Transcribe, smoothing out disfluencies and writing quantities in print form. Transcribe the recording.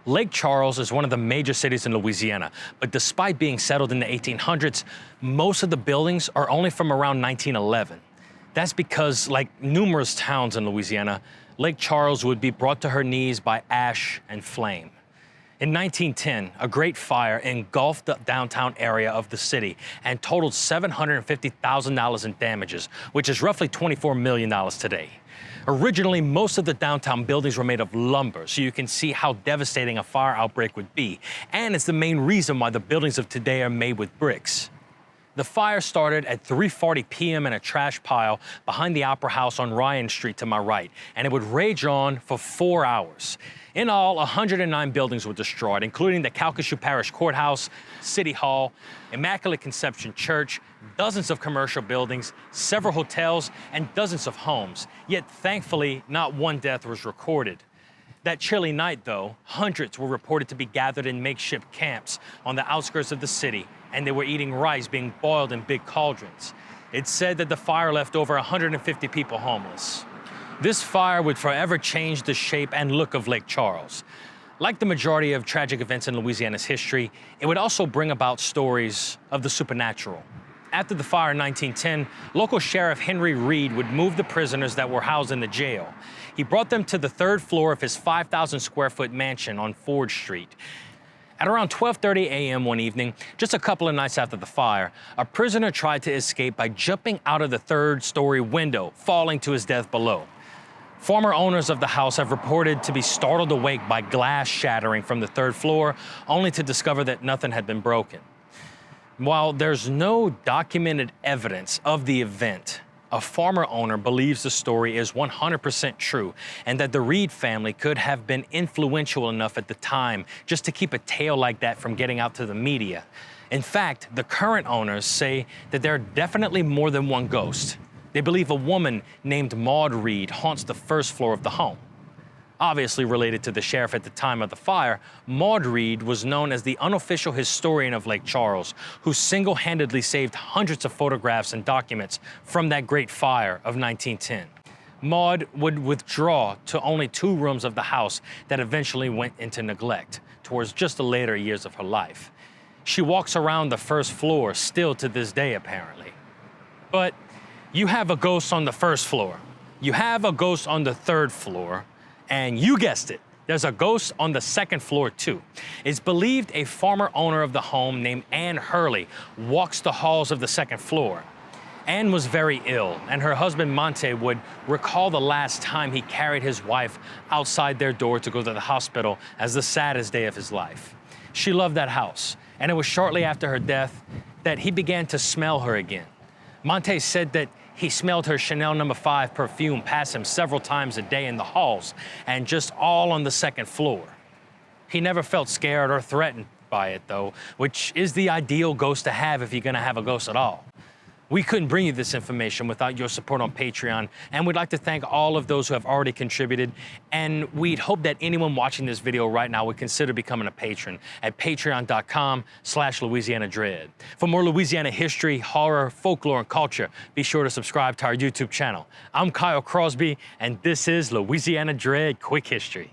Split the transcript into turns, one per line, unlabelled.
Lake Charles is one of the major cities in Louisiana, but despite being settled in the 1800s, most of the buildings are only from around 1911. That's because, like numerous towns in Louisiana, Lake Charles would be brought to her knees by ash and flame. In 1910, a great fire engulfed the downtown area of the city and totaled $750,000 in damages, which is roughly $24 million today. Originally, most of the downtown buildings were made of lumber, so you can see how devastating a fire outbreak would be, and it's the main reason why the buildings of today are made with bricks. The fire started at 3:40 p.m. in a trash pile behind the Opera House on Ryan Street to my right, and it would rage on for 4 hours. In all, 109 buildings were destroyed, including the Calcasieu Parish Courthouse, City Hall, Immaculate Conception Church, dozens of commercial buildings, several hotels, and dozens of homes. Yet, thankfully, not one death was recorded. That chilly night, though, hundreds were reported to be gathered in makeshift camps on the outskirts of the city, and they were eating rice being boiled in big cauldrons. It's said that the fire left over 150 people homeless. This fire would forever change the shape and look of Lake Charles. Like the majority of tragic events in Louisiana's history, it would also bring about stories of the supernatural. After the fire in 1910, local Sheriff Henry Reed would move the prisoners that were housed in the jail. He brought them to the third floor of his 5,000 square foot mansion on Ford Street. At around 12:30 a.m. one evening, just a couple of nights after the fire, a prisoner tried to escape by jumping out of the third-story window, falling to his death below. Former owners of the house have reported to be startled awake by glass shattering from the third floor, only to discover that nothing had been broken. While there's no documented evidence of the event, a former owner believes the story is 100% true and that the Reed family could have been influential enough at the time just to keep a tale like that from getting out to the media. In fact, the current owners say that there are definitely more than one ghost. They believe a woman named Maud Reed haunts the first floor of the home. Obviously related to the sheriff at the time of the fire, Maud Reed was known as the unofficial historian of Lake Charles, who single-handedly saved hundreds of photographs and documents from that great fire of 1910. Maud would withdraw to only 2 rooms of the house that eventually went into neglect towards just the later years of her life. She walks around the first floor still to this day, apparently. But you have a ghost on the first floor. You have a ghost on the third floor. And you guessed it, there's a ghost on the second floor too. It's believed a former owner of the home named Ann Hurley walks the halls of the second floor. Ann was very ill, and her husband Monte would recall the last time he carried his wife outside their door to go to the hospital as the saddest day of his life. She loved that house, and it was shortly after her death that he began to smell her again. Monte said that he smelled her Chanel No. 5 perfume pass him several times a day in the halls, and just all on the second floor. He never felt scared or threatened by it, though, which is the ideal ghost to have if you're gonna have a ghost at all. We couldn't bring you this information without your support on Patreon, and we'd like to thank all of those who have already contributed, and we'd hope that anyone watching this video right now would consider becoming a patron at patreon.com/Louisiana Dread. For more Louisiana history, horror, folklore, and culture, be sure to subscribe to our YouTube channel. I'm Kyle Crosby, and this is Louisiana Dread Quick History.